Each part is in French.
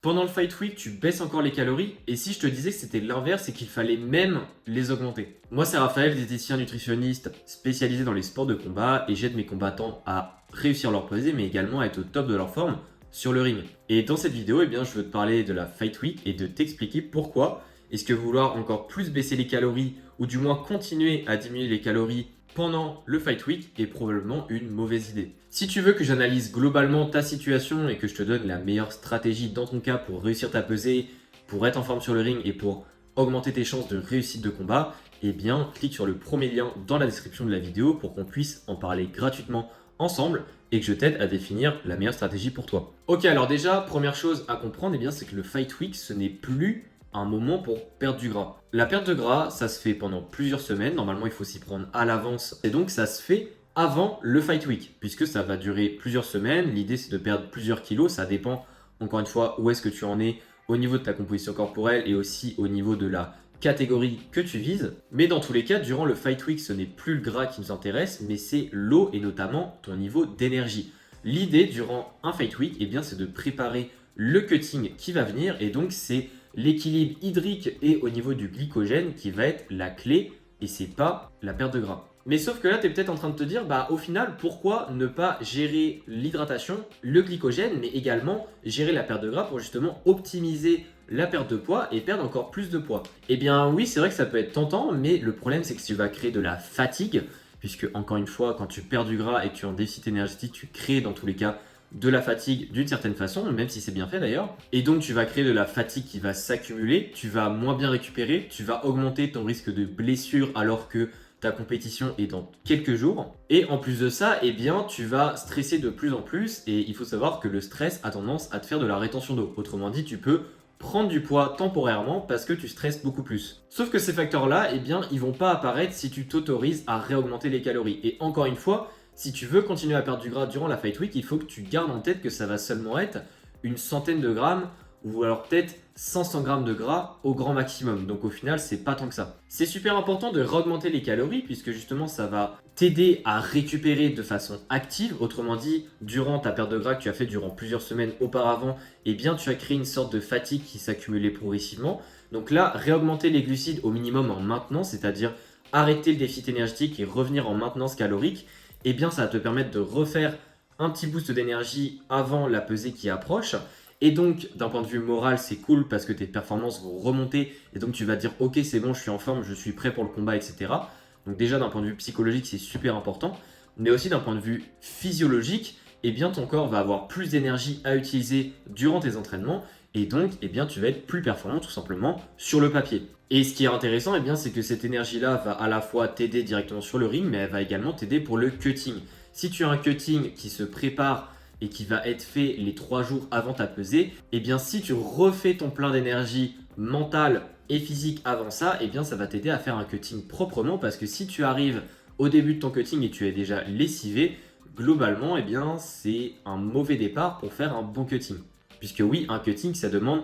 Pendant le fight week, tu baisses encore les calories, et si je te disais que c'était l'inverse et qu'il fallait même les augmenter? Moi, c'est Raphaël, diététicien nutritionniste spécialisé dans les sports de combat, et j'aide mes combattants à réussir leur pesée, mais également à être au top de leur forme sur le ring. Et dans cette vidéo, je veux te parler de la fight week et de t'expliquer pourquoi est-ce que vouloir encore plus baisser les calories, ou du moins continuer à diminuer les calories pendant le fight week est probablement une mauvaise idée. Si tu veux que j'analyse globalement ta situation et que je te donne la meilleure stratégie dans ton cas pour réussir ta pesée, pour être en forme sur le ring et pour augmenter tes chances de réussite de combat, clique sur le premier lien dans la description de la vidéo pour qu'on puisse en parler gratuitement ensemble et que je t'aide à définir la meilleure stratégie pour toi. Ok, alors déjà, première chose à comprendre, c'est que le fight week, ce n'est plus un moment pour perdre du gras. La perte de gras, ça se fait pendant plusieurs semaines. Normalement, il faut s'y prendre à l'avance. Et donc, ça se fait avant le fight week, puisque ça va durer plusieurs semaines. L'idée, c'est de perdre plusieurs kilos. Ça dépend, encore une fois, où est-ce que tu en es au niveau de ta composition corporelle et aussi au niveau de la catégorie que tu vises. Mais dans tous les cas, durant le fight week, ce n'est plus le gras qui nous intéresse, mais c'est l'eau et notamment ton niveau d'énergie. L'idée durant un fight week, c'est de préparer le cutting qui va venir, et donc c'est l'équilibre hydrique et au niveau du glycogène qui va être la clé, et c'est pas la perte de gras. Mais sauf que là, tu es peut-être en train de te dire, au final, pourquoi ne pas gérer l'hydratation, le glycogène, mais également gérer la perte de gras pour justement optimiser la perte de poids et perdre encore plus de poids? Eh bien oui, c'est vrai que ça peut être tentant, mais le problème c'est que tu vas créer de la fatigue, puisque encore une fois, quand tu perds du gras et que tu es en déficit énergétique, tu crées dans tous les cas de la fatigue d'une certaine façon, même si c'est bien fait d'ailleurs. Et donc tu vas créer de la fatigue qui va s'accumuler, tu vas moins bien récupérer, tu vas augmenter ton risque de blessure alors que ta compétition est dans quelques jours. Et en plus de ça, tu vas stresser de plus en plus, et il faut savoir que le stress a tendance à te faire de la rétention d'eau. Autrement dit, tu peux prendre du poids temporairement parce que tu stresses beaucoup plus. Sauf que ces facteurs-là, ils vont pas apparaître si tu t'autorises à réaugmenter les calories. Et encore une fois, si tu veux continuer à perdre du gras durant la fight week, il faut que tu gardes en tête que ça va seulement être une centaine de grammes ou alors peut-être 500 grammes de gras au grand maximum. Donc au final, c'est pas tant que ça. C'est super important de réaugmenter les calories puisque justement, ça va t'aider à récupérer de façon active. Autrement dit, durant ta perte de gras que tu as fait durant plusieurs semaines auparavant, tu as créé une sorte de fatigue qui s'accumulait progressivement. Donc là, réaugmenter les glucides au minimum en maintenance, c'est-à-dire arrêter le déficit énergétique et revenir en maintenance calorique, ça va te permettre de refaire un petit boost d'énergie avant la pesée qui approche. Et donc, d'un point de vue moral, c'est cool parce que tes performances vont remonter. Et donc, tu vas dire, ok, c'est bon, je suis en forme, je suis prêt pour le combat, etc. Donc déjà, d'un point de vue psychologique, c'est super important. Mais aussi d'un point de vue physiologique, ton corps va avoir plus d'énergie à utiliser durant tes entraînements. Et donc, tu vas être plus performant tout simplement sur le papier. Et ce qui est intéressant, c'est que cette énergie-là va à la fois t'aider directement sur le ring, mais elle va également t'aider pour le cutting. Si tu as un cutting qui se prépare et qui va être fait les 3 jours avant ta pesée, si tu refais ton plein d'énergie mentale et physique avant ça, ça va t'aider à faire un cutting proprement, parce que si tu arrives au début de ton cutting et tu es déjà lessivé, globalement, c'est un mauvais départ pour faire un bon cutting. Puisque oui, un cutting, ça demande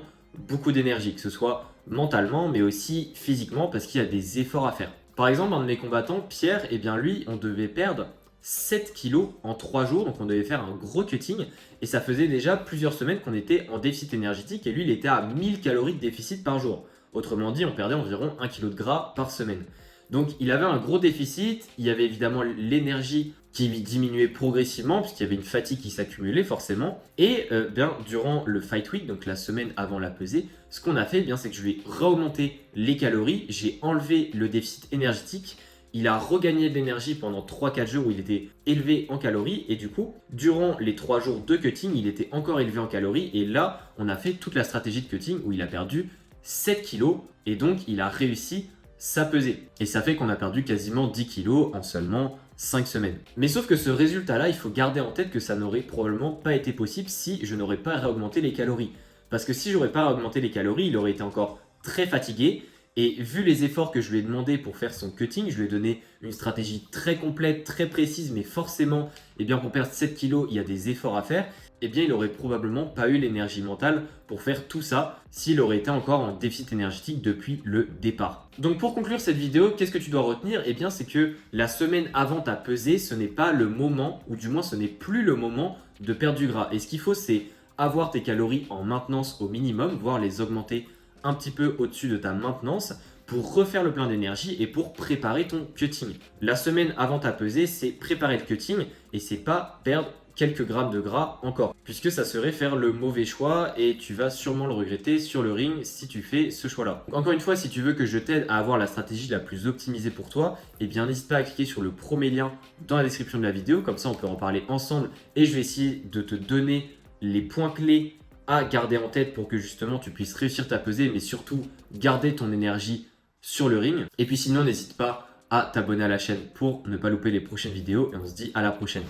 beaucoup d'énergie, que ce soit mentalement, mais aussi physiquement, parce qu'il y a des efforts à faire. Par exemple, un de mes combattants, Pierre, lui, on devait perdre 7 kilos en 3 jours, donc on devait faire un gros cutting, et ça faisait déjà plusieurs semaines qu'on était en déficit énergétique, et lui, il était à 1000 calories de déficit par jour. Autrement dit, on perdait environ 1 kg de gras par semaine. Donc il avait un gros déficit, il y avait évidemment l'énergie qui diminuait progressivement puisqu'il y avait une fatigue qui s'accumulait forcément. Et durant le fight week, donc la semaine avant la pesée, ce qu'on a fait, c'est que je lui ai réaugmenté les calories, j'ai enlevé le déficit énergétique. Il a regagné de l'énergie pendant 3-4 jours où il était élevé en calories, et du coup, durant les 3 jours de cutting, il était encore élevé en calories, et là, on a fait toute la stratégie de cutting où il a perdu 7 kilos, et donc il a réussi sa pesée. Et ça fait qu'on a perdu quasiment 10 kilos en seulement 5 semaines. Mais sauf que ce résultat-là, il faut garder en tête que ça n'aurait probablement pas été possible si je n'aurais pas réaugmenté les calories. Parce que si j'aurais pas réaugmenté les calories, il aurait été encore très fatigué. Et vu les efforts que je lui ai demandé pour faire son cutting, je lui ai donné une stratégie très complète, très précise, mais forcément, pour perdre 7 kilos, il y a des efforts à faire. Il aurait probablement pas eu l'énergie mentale pour faire tout ça s'il aurait été encore en déficit énergétique depuis le départ. Donc pour conclure cette vidéo, qu'est-ce que tu dois retenir? C'est que la semaine avant ta pesée, ce n'est pas le moment, ou du moins ce n'est plus le moment de perdre du gras. Et ce qu'il faut, c'est avoir tes calories en maintenance au minimum, voire les augmenter un petit peu au-dessus de ta maintenance pour refaire le plein d'énergie et pour préparer ton cutting. La semaine avant ta pesée, c'est préparer le cutting et c'est pas perdre quelques grammes de gras encore, puisque ça serait faire le mauvais choix et tu vas sûrement le regretter sur le ring si tu fais ce choix-là. Donc encore une fois, si tu veux que je t'aide à avoir la stratégie la plus optimisée pour toi, eh bien n'hésite pas à cliquer sur le premier lien dans la description de la vidéo, comme ça on peut en parler ensemble et je vais essayer de te donner les points clés à garder en tête pour que justement tu puisses réussir ta pesée, mais surtout garder ton énergie sur le ring. Et puis sinon, n'hésite pas à t'abonner à la chaîne pour ne pas louper les prochaines vidéos et on se dit à la prochaine.